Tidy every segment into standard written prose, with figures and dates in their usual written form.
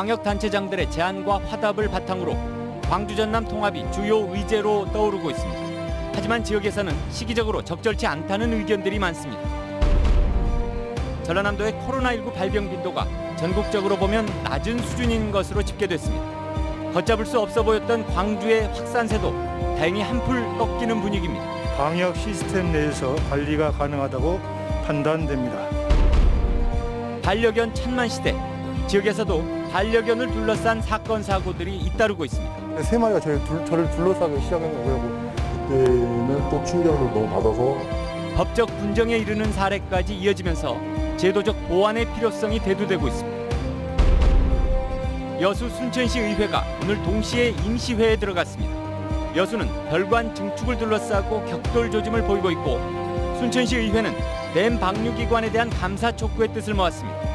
광역단체장들의 제안과 화답을 바탕으로 광주 전남 통합이 주요 의제로 떠오르고 있습니다. 하지만 지역에서는 시기적으로 적절치 않다는 의견들이 많습니다. 전라남도의 코로나19 발병 빈도가 전국적으로 보면 낮은 수준인 것으로 집계됐습니다. 걷잡을 수 없어 보였던 광주의 확산세도 다행히 한풀 꺾이는 분위기입니다. 방역 시스템 내에서 관리가 가능하다고 판단됩니다. 반려견 천만 시대, 지역에서도 반려견을 둘러싼 사건 사고들이 잇따르고 있습니다. 세 마리가 저를 둘러싸기 시작한 거예요. 그때는 또 충격을 너무 받아서 법적 분정에 이르는 사례까지 이어지면서 제도적 보완의 필요성이 대두되고 있습니다. 여수 순천시 의회가 오늘 동시에 임시회에 들어갔습니다. 여수는 별관 증축을 둘러싸고 격돌 조짐을 보이고 있고 순천시 의회는 댐 방류기관에 대한 감사 촉구의 뜻을 모았습니다.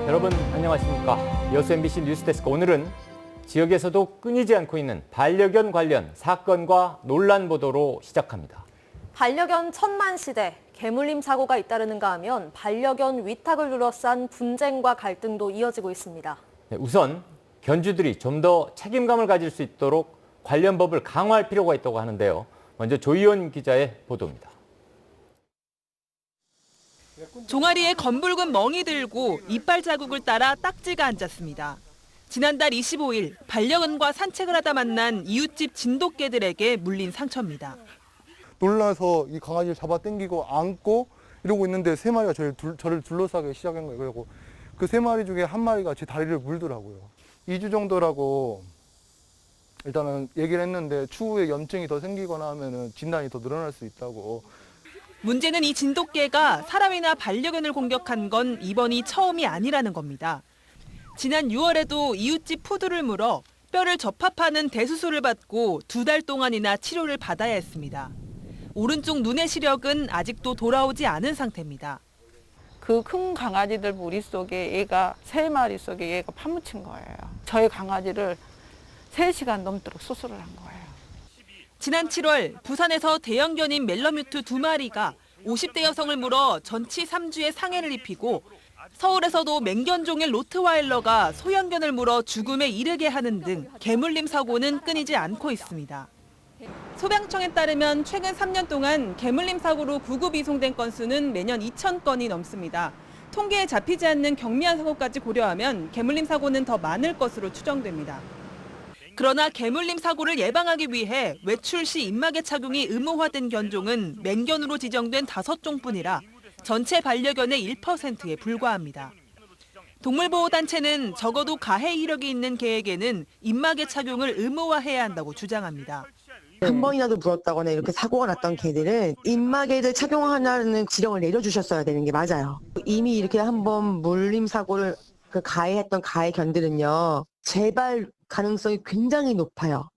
여러분 안녕하십니까? 여수 MBC 뉴스데스크, 오늘은 지역에서도 끊이지 않고 있는 반려견 관련 사건과 논란 보도로 시작합니다. 반려견 천만 시대, 개물림 사고가 잇따르는가 하면 반려견 위탁을 둘러싼 분쟁과 갈등도 이어지고 있습니다. 네, 우선 견주들이 좀 더 책임감을 가질 수 있도록 관련 법을 강화할 필요가 있다고 하는데요. 먼저 조희원 기자의 보도입니다. 종아리에 검붉은 멍이 들고 이빨 자국을 따라 딱지가 앉았습니다. 지난달 25일 반려견과 산책을 하다 만난 이웃집 진돗개들에게 물린 상처입니다. 놀라서 이 강아지를 잡아 당기고 안고 이러고 있는데 세 마리가 저를 둘러싸기 시작한 거예요. 그리고 그 세 마리 중에 한 마리가 제 다리를 물더라고요. 2주 정도라고 일단은 얘기를 했는데 추후에 염증이 더 생기거나 하면은 진단이 더 늘어날 수 있다고. 문제는 이 진돗개가 사람이나 반려견을 공격한 건 이번이 처음이 아니라는 겁니다. 지난 6월에도 이웃집 푸드를 물어 뼈를 접합하는 대수술을 받고 2달 동안이나 치료를 받아야 했습니다. 오른쪽 눈의 시력은 아직도 돌아오지 않은 상태입니다. 그 큰 강아지들 무리 속에 얘가 3마리 속에 얘가 파묻힌 거예요. 저희 강아지를 3시간 넘도록 수술을 한 거예요. 지난 7월 부산에서 대형견인 멜러뮤트 2마리가 50대 여성을 물어 전치 3주의 상해를 입히고 서울에서도 맹견종의 로트와일러가 소형견을 물어 죽음에 이르게 하는 등 개물림 사고는 끊이지 않고 있습니다. 소방청에 따르면 최근 3년 동안 개물림 사고로 구급 이송된 건수는 매년 2,000건이 넘습니다. 통계에 잡히지 않는 경미한 사고까지 고려하면 개물림 사고는 더 많을 것으로 추정됩니다. 그러나 개물림 사고를 예방하기 위해 외출 시 입마개 착용이 의무화된 견종은 맹견으로 지정된 5종뿐이라 전체 반려견의 1%에 불과합니다. 동물보호단체는 적어도 가해 이력이 있는 개에게는 입마개 착용을 의무화해야 한다고 주장합니다. 한 번이라도 물었다거나 이렇게 사고가 났던 개들은 입마개를 착용하라는 지령을 내려주셨어야 되는 게 맞아요. 이미 이렇게 한번 물림 사고를 가해했던 가해견들은요, 재발 가능성이 굉장히 높아요.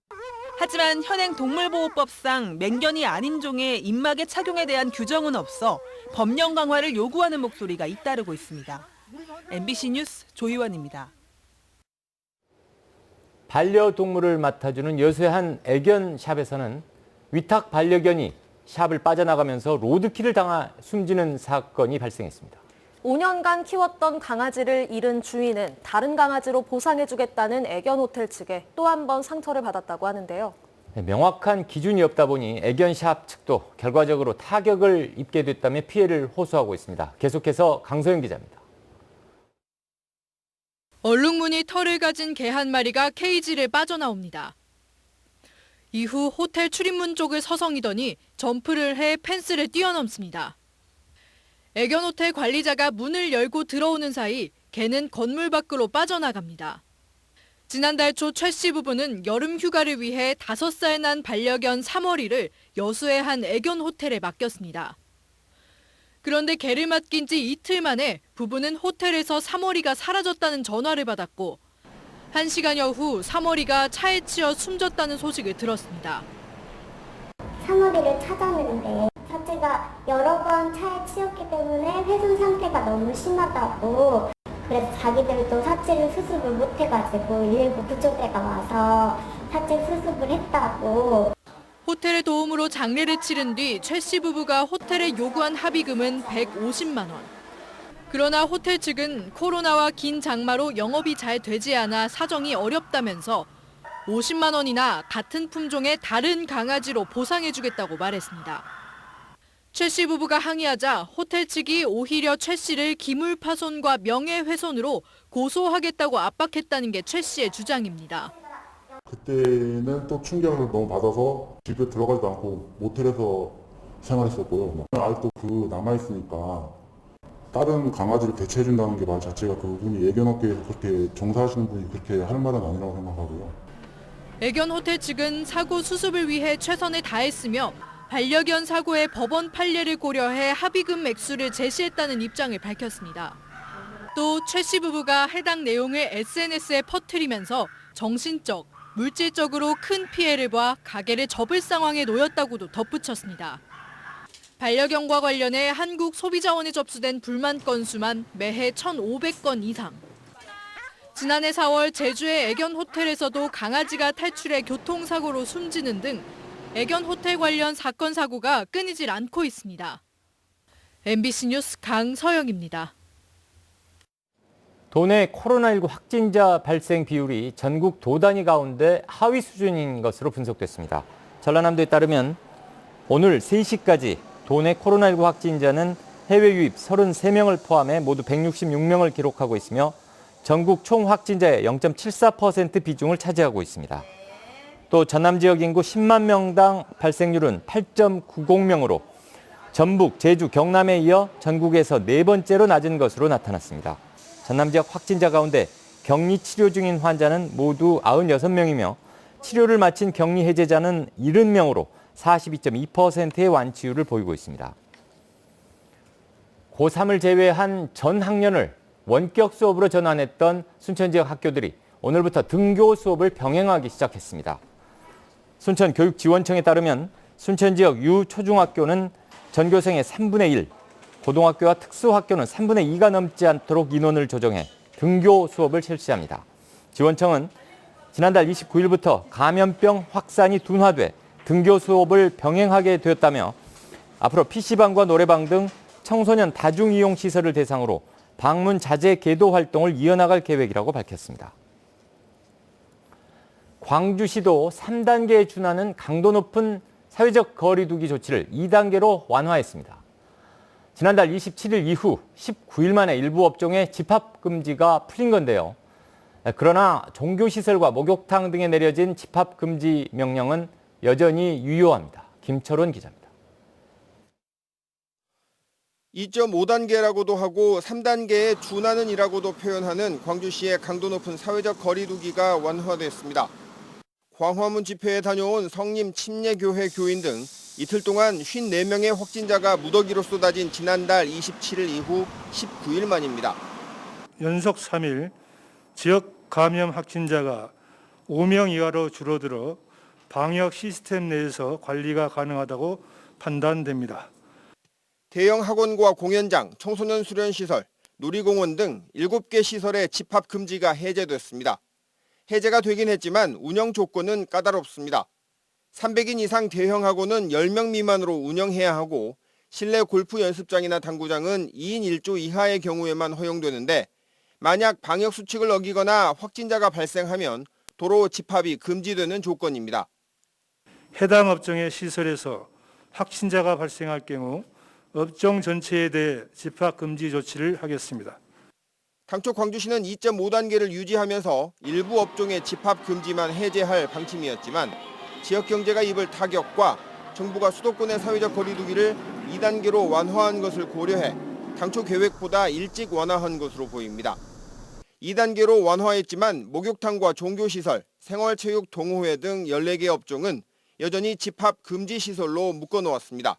하지만 현행 동물보호법상 맹견이 아닌 종의 입마개 착용에 대한 규정은 없어 법령 강화를 요구하는 목소리가 잇따르고 있습니다. MBC 뉴스 조희원입니다. 반려동물을 맡아주는 여수의 한 애견샵에서는 위탁 반려견이 샵을 빠져나가면서 로드킬을 당하 숨지는 사건이 발생했습니다. 5년간 키웠던 강아지를 잃은 주인은 다른 강아지로 보상해주겠다는 애견 호텔 측에 또 한 번 상처를 받았다고 하는데요. 명확한 기준이 없다 보니 애견샵 측도 결과적으로 타격을 입게 됐다며 피해를 호소하고 있습니다. 계속해서 강소영 기자입니다. 얼룩무늬 털을 가진 개 한 마리가 케이지를 빠져나옵니다. 이후 호텔 출입문 쪽을 서성이더니 점프를 해 펜스를 뛰어넘습니다. 애견 호텔 관리자가 문을 열고 들어오는 사이 개는 건물 밖으로 빠져나갑니다. 지난달 초 최 씨 부부는 여름 휴가를 위해 5살 난 반려견 3월이를 여수의 한 애견 호텔에 맡겼습니다. 그런데 개를 맡긴 지 이틀 만에 부부는 호텔에서 3월이가 사라졌다는 전화를 받았고 1시간여 후 3월이가 차에 치여 숨졌다는 소식을 들었습니다. 3월이를 찾았는데 사체가 여러 번 차에 치였기 때문에 훼손 상태가 너무 심하다고, 그래서 자기들도 사체를 수습을 못해가지고 119 구조대가 와서 사체 수습을 했다고. 호텔의 도움으로 장례를 치른 뒤 최 씨 부부가 호텔에 요구한 합의금은 150만 원. 그러나 호텔 측은 코로나와 긴 장마로 영업이 잘 되지 않아 사정이 어렵다면서 50만 원이나 같은 품종의 다른 강아지로 보상해주겠다고 말했습니다. 최 씨 부부가 항의하자 호텔 측이 오히려 최 씨를 기물파손과 명예훼손으로 고소하겠다고 압박했다는 게 최 씨의 주장입니다. 그때는 또 충격을 너무 받아서 집에 들어가지도 않고 모텔에서 생활했었고요. 아직도 그 남아있으니까 다른 강아지를 대체해준다는 게 말 자체가 그분이 애견업계에서 그렇게 종사하시는 분이 그렇게 할 말은 아니라고 생각하고요. 애견 호텔 측은 사고 수습을 위해 최선을 다했으며 반려견 사고의 법원 판례를 고려해 합의금 액수를 제시했다는 입장을 밝혔습니다. 또 최 씨 부부가 해당 내용을 SNS에 퍼뜨리면서 정신적, 물질적으로 큰 피해를 봐 가게를 접을 상황에 놓였다고도 덧붙였습니다. 반려견과 관련해 한국 소비자원에 접수된 불만 건수만 매해 1,500건 이상. 지난해 4월 제주의 애견 호텔에서도 강아지가 탈출해 교통사고로 숨지는 등 애견 호텔 관련 사건 사고가 끊이질 않고 있습니다. MBC 뉴스 강서영입니다. 도내 코로나19 확진자 발생 비율이 전국 도 단위 가운데 하위 수준인 것으로 분석됐습니다. 전라남도에 따르면 오늘 3시까지 도내 코로나19 확진자는 해외 유입 33명을 포함해 모두 166명을 기록하고 있으며 전국 총 확진자의 0.74% 비중을 차지하고 있습니다. 또 전남 지역 인구 10만 명당 발생률은 8.90명으로 전북, 제주, 경남에 이어 전국에서 4번째로 낮은 것으로 나타났습니다. 전남 지역 확진자 가운데 격리 치료 중인 환자는 모두 96명이며 치료를 마친 격리 해제자는 70명으로 42.2%의 완치율을 보이고 있습니다. 고3을 제외한 전 학년을 원격 수업으로 전환했던 순천 지역 학교들이 오늘부터 등교 수업을 병행하기 시작했습니다. 순천교육지원청에 따르면 순천 지역 유초중학교는 전교생의 3분의 1, 고등학교와 특수학교는 3분의 2가 넘지 않도록 인원을 조정해 등교 수업을 실시합니다. 지원청은 지난달 29일부터 감염병 확산이 둔화돼 등교 수업을 병행하게 되었다며 앞으로 PC방과 노래방 등 청소년 다중이용 시설을 대상으로 방문 자제 계도 활동을 이어나갈 계획이라고 밝혔습니다. 광주시도 3단계에 준하는 강도 높은 사회적 거리 두기 조치를 2단계로 완화했습니다. 지난달 27일 이후 19일 만에 일부 업종의 집합 금지가 풀린 건데요. 그러나 종교시설과 목욕탕 등에 내려진 집합 금지 명령은 여전히 유효합니다. 김철원 기자입니다. 2.5단계라고도 하고 3단계에 준하는이라고도 표현하는 광주시의 강도 높은 사회적 거리 두기가 완화됐습니다. 광화문 집회에 다녀온 성림 침례교회 교인 등 이틀 동안 54명의 확진자가 무더기로 쏟아진 지난달 27일 이후 19일 만입니다. 연속 3일 지역 감염 확진자가 5명 이하로 줄어들어 방역 시스템 내에서 관리가 가능하다고 판단됩니다. 대형 학원과 공연장, 청소년 수련시설, 놀이공원 등 7개 시설의 집합 금지가 해제됐습니다. 해제가 되긴 했지만 운영 조건은 까다롭습니다. 300인 이상 대형 학원은 10명 미만으로 운영해야 하고 실내 골프 연습장이나 당구장은 2인 1조 이하의 경우에만 허용되는데 만약 방역 수칙을 어기거나 확진자가 발생하면 도로 집합이 금지되는 조건입니다. 해당 업종의 시설에서 확진자가 발생할 경우 업종 전체에 대해 집합 금지 조치를 하겠습니다. 당초 광주시는 2.5단계를 유지하면서 일부 업종의 집합 금지만 해제할 방침이었지만 지역 경제가 입을 타격과 정부가 수도권의 사회적 거리 두기를 2단계로 완화한 것을 고려해 당초 계획보다 일찍 완화한 것으로 보입니다. 2단계로 완화했지만 목욕탕과 종교시설, 생활체육 동호회 등 14개 업종은 여전히 집합 금지 시설로 묶어놓았습니다.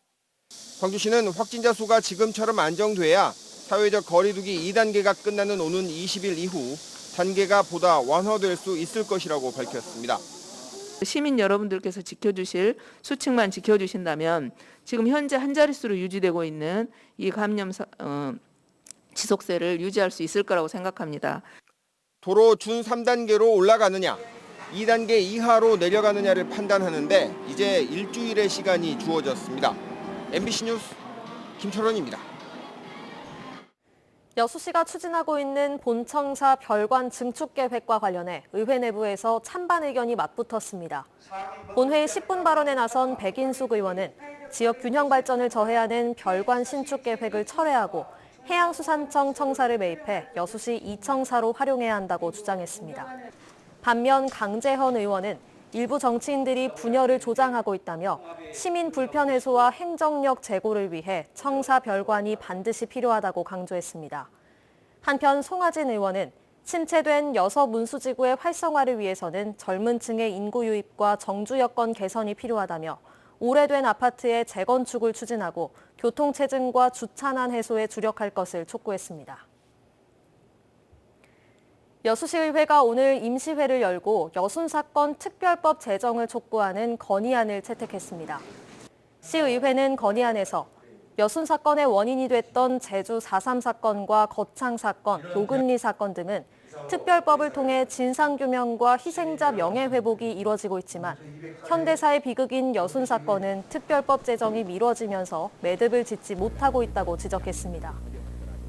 광주시는 확진자 수가 지금처럼 안정돼야 사회적 거리 두기 2단계가 끝나는 오는 20일 이후 단계가 보다 완화될 수 있을 것이라고 밝혔습니다. 시민 여러분들께서 지켜주실 수칙만 지켜주신다면 지금 현재 한 자릿수로 유지되고 있는 이 감염 지속세를 유지할 수 있을 거라고 생각합니다. 도로 준 3단계로 올라가느냐, 2단계 이하로 내려가느냐를 판단하는데 이제 일주일의 시간이 주어졌습니다. MBC 뉴스 김철원입니다. 여수시가 추진하고 있는 본청사 별관 증축 계획과 관련해 의회 내부에서 찬반 의견이 맞붙었습니다. 본회의 10분 발언에 나선 백인숙 의원은 지역 균형 발전을 저해하는 별관 신축 계획을 철회하고 해양수산청 청사를 매입해 여수시 이청사로 활용해야 한다고 주장했습니다. 반면 강재헌 의원은 일부 정치인들이 분열을 조장하고 있다며 시민 불편 해소와 행정력 제고를 위해 청사 별관이 반드시 필요하다고 강조했습니다. 한편 송하진 의원은 침체된 여서 문수지구의 활성화를 위해서는 젊은 층의 인구 유입과 정주 여건 개선이 필요하다며 오래된 아파트의 재건축을 추진하고 교통체증과 주차난 해소에 주력할 것을 촉구했습니다. 여수시의회가 오늘 임시회를 열고 여순사건 특별법 제정을 촉구하는 건의안을 채택했습니다. 시의회는 건의안에서 여순사건의 원인이 됐던 제주 4.3 사건과 거창 사건, 노근리 사건 등은 특별법을 통해 진상규명과 희생자 명예회복이 이뤄지고 있지만 현대사의 비극인 여순 사건은 특별법 제정이 미뤄지면서 매듭을 짓지 못하고 있다고 지적했습니다.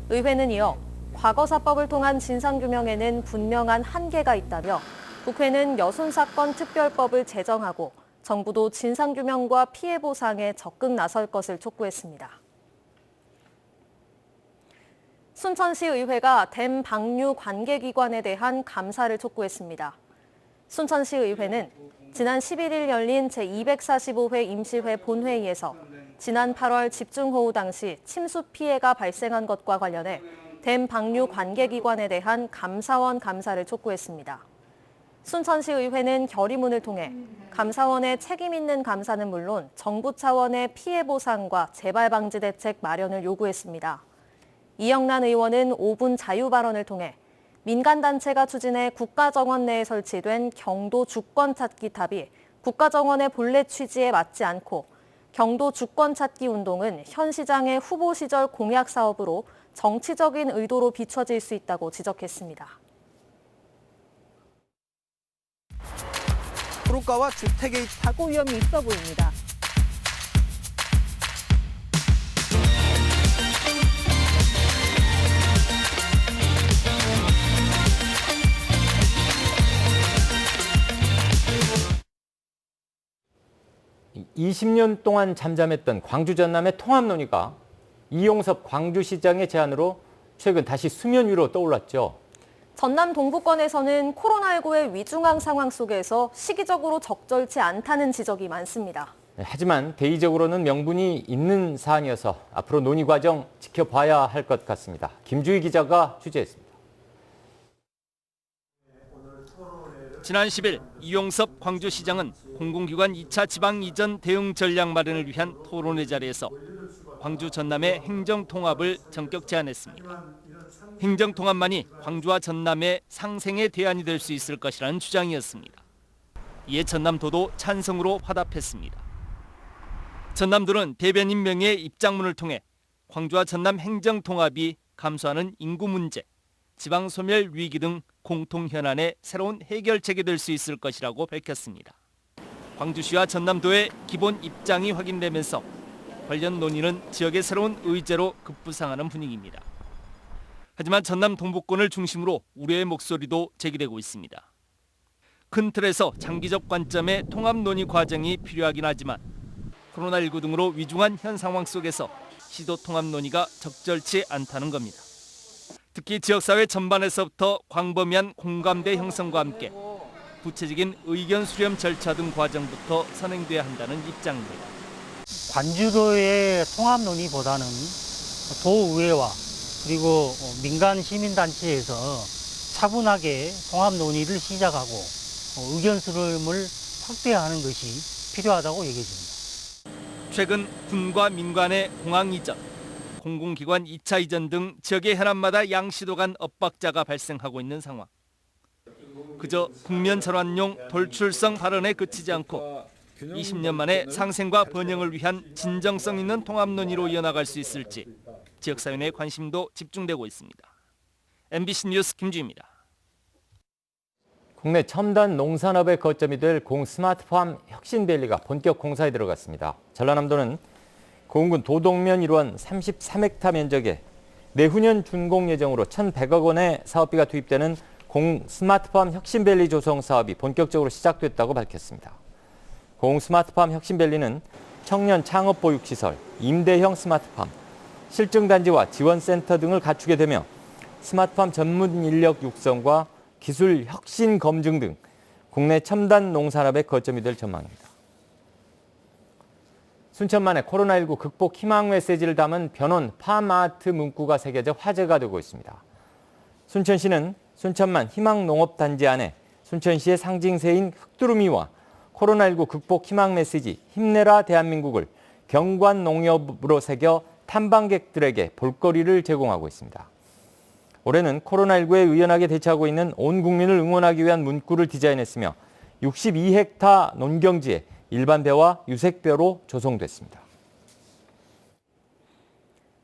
의회는 이어 과거사법을 통한 진상규명에는 분명한 한계가 있다며 국회는 여순 사건 특별법을 제정하고 정부도 진상규명과 피해 보상에 적극 나설 것을 촉구했습니다. 순천시 의회가 댐 방류 관계기관에 대한 감사를 촉구했습니다. 순천시 의회는 지난 11일 열린 제245회 임시회 본회의에서 지난 8월 집중호우 당시 침수 피해가 발생한 것과 관련해 댐 방류 관계기관에 대한 감사원 감사를 촉구했습니다. 순천시 의회는 결의문을 통해 감사원의 책임 있는 감사는 물론 정부 차원의 피해 보상과 재발 방지 대책 마련을 요구했습니다. 이영란 의원은 5분 자유 발언을 통해 민간단체가 추진해 국가정원 내에 설치된 경도 주권 찾기 탑이 국가정원의 본래 취지에 맞지 않고 경도 주권 찾기 운동은 현 시장의 후보 시절 공약 사업으로 정치적인 의도로 비춰질 수 있다고 지적했습니다. 도로가와 주택의 사고 위험이 있어 보입니다. (20년) 동안 잠잠했던 광주 전남의 통합 논의가 이용섭 광주시장의 제안으로 최근 다시 수면 위로 떠올랐죠. 전남 동부권에서는 코로나19의 위중한 상황 속에서 시기적으로 적절치 않다는 지적이 많습니다. 하지만 대의적으로는 명분이 있는 사안이어서 앞으로 논의 과정 지켜봐야 할 것 같습니다. 김주희 기자가 취재했습니다. 지난 10일 이용섭 광주시장은 공공기관 2차 지방 이전 대응 전략 마련을 위한 토론회 자리에서 광주 전남의 행정통합을 전격 제안했습니다. 행정통합만이 광주와 전남의 상생의 대안이 될 수 있을 것이라는 주장이었습니다. 이에 전남도도 찬성으로 화답했습니다. 전남도는 대변인 명의의 입장문을 통해 광주와 전남 행정통합이 감수하는 인구 문제, 지방소멸 위기 등 공통 현안의 새로운 해결책이 될 수 있을 것이라고 밝혔습니다. 광주시와 전남도의 기본 입장이 확인되면서 관련 논의는 지역의 새로운 의제로 급부상하는 분위기입니다. 하지만 전남 동부권을 중심으로 우려의 목소리도 제기되고 있습니다. 큰 틀에서 장기적 관점의 통합 논의 과정이 필요하긴 하지만 코로나19 등으로 위중한 현 상황 속에서 시도 통합 논의가 적절치 않다는 겁니다. 특히 지역사회 전반에서부터 광범위한 공감대 형성과 함께 구체적인 의견 수렴 절차 등 과정부터 선행돼야 한다는 입장입니다. 관주도의 통합 논의보다는 도의회와 그리고 민간 시민단체에서 차분하게 통합 논의를 시작하고 의견 수렴을 확대하는 것이 필요하다고 얘기해 줍니다. 최근 군과 민간의 공항 이전, 공공기관 2차 이전 등 지역의 현안마다 양시도 간 엇박자가 발생하고 있는 상황. 그저 국면 전환용 돌출성 발언에 그치지 않고 20년 만에 상생과 번영을 위한 진정성 있는 통합 논의로 이어나갈 수 있을지 지역사회 내 관심도 집중되고 있습니다. MBC 뉴스 김주희입니다. 국내 첨단 농산업의 거점이 될 공스마트팜 혁신밸리가 본격 공사에 들어갔습니다. 전라남도는 공군 도동면 일원 33헥타 면적에 내후년 준공 예정으로 1,100억 원의 사업비가 투입되는 공 스마트팜 혁신밸리 조성 사업이 본격적으로 시작됐다고 밝혔습니다. 공 스마트팜 혁신밸리는 청년 창업 보육시설, 임대형 스마트팜, 실증단지와 지원센터 등을 갖추게 되며 스마트팜 전문 인력 육성과 기술 혁신 검증 등 국내 첨단 농산업의 거점이 될 전망입니다. 순천만의 코로나19 극복 희망 메시지를 담은 변온 팜아트 문구가 새겨져 화제가 되고 있습니다. 순천시는 순천만 희망농업단지 안에 순천시의 상징새인 흑두루미와 코로나19 극복 희망 메시지 힘내라 대한민국을 경관 농협으로 새겨 탐방객들에게 볼거리를 제공하고 있습니다. 올해는 코로나19에 의연하게 대처하고 있는 온 국민을 응원하기 위한 문구를 디자인했으며 62헥타 농경지에 일반 벼와 유색 벼로 조성됐습니다.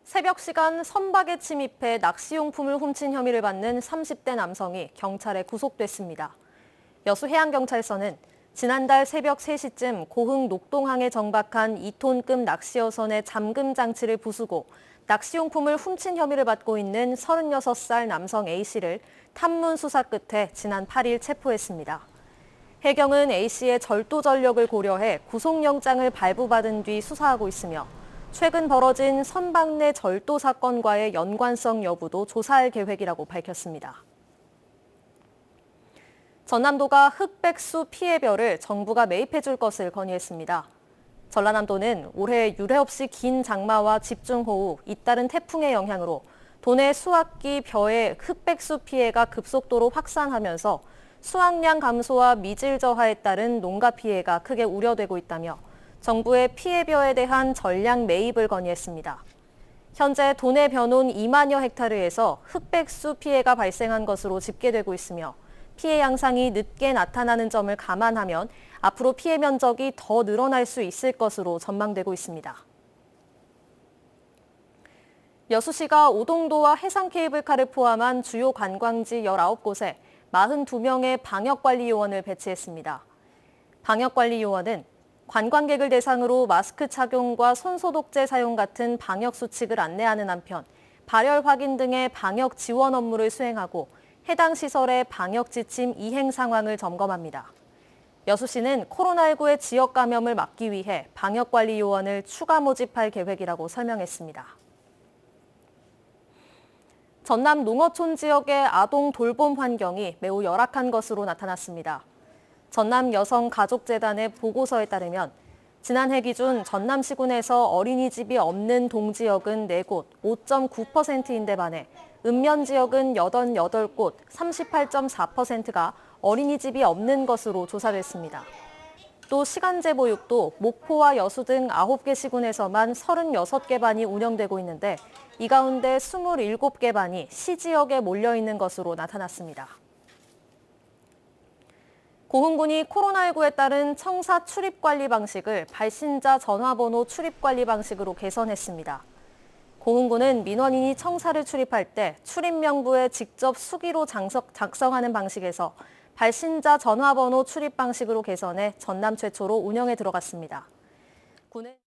새벽 시간 선박에 침입해 낚시용품을 훔친 혐의를 받는 30대 남성이 경찰에 구속됐습니다. 여수해양경찰서는 지난달 새벽 3시쯤 고흥 녹동항에 정박한 2톤급 낚시어선의 잠금 장치를 부수고 낚시용품을 훔친 혐의를 받고 있는 36살 남성 A씨를 탐문 수사 끝에 지난 8일 체포했습니다. 해경은 A씨의 절도 전력을 고려해 구속영장을 발부받은 뒤 수사하고 있으며 최근 벌어진 선박 내 절도 사건과의 연관성 여부도 조사할 계획이라고 밝혔습니다. 전남도가 흑백수 피해별을 정부가 매입해 줄 것을 건의했습니다. 전라남도는 올해 유례 없이 긴 장마와 집중호우, 잇따른 태풍의 영향으로 도내 수확기 벼의 흑백수 피해가 급속도로 확산하면서 수확량 감소와 미질 저하에 따른 농가 피해가 크게 우려되고 있다며 정부의 피해벼에 대한 전량 매입을 건의했습니다. 현재 도내 벼논 2만여 헥타르에서 흑백수 피해가 발생한 것으로 집계되고 있으며 피해 양상이 늦게 나타나는 점을 감안하면 앞으로 피해 면적이 더 늘어날 수 있을 것으로 전망되고 있습니다. 여수시가 오동도와 해상 케이블카를 포함한 주요 관광지 19곳에 42명의 방역관리요원을 배치했습니다. 방역관리요원은 관광객을 대상으로 마스크 착용과 손소독제 사용 같은 방역 수칙을 안내하는 한편 발열 확인 등의 방역 지원 업무를 수행하고 해당 시설의 방역 지침 이행 상황을 점검합니다. 여수시는 코로나19의 지역 감염을 막기 위해 방역관리 요원을 추가 모집할 계획이라고 설명했습니다. 전남 농어촌 지역의 아동 돌봄 환경이 매우 열악한 것으로 나타났습니다. 전남 여성가족재단의 보고서에 따르면 지난해 기준 전남시군에서 어린이집이 없는 동지역은 4곳, 5.9%인데 반해 읍면 지역은 88곳, 38.4%가 어린이집이 없는 것으로 조사됐습니다. 또 시간제 보육도 목포와 여수 등 9개 시군에서만 36개 반이 운영되고 있는데 이 가운데 27개 반이 시지역에 몰려있는 것으로 나타났습니다. 고흥군이 코로나19에 따른 청사 출입관리 방식을 발신자 전화번호 출입관리 방식으로 개선했습니다. 고흥군은 민원인이 청사를 출입할 때 출입명부에 직접 수기로 작성하는 방식에서 발신자 전화번호 출입 방식으로 개선해 전남 최초로 운영에 들어갔습니다. 군은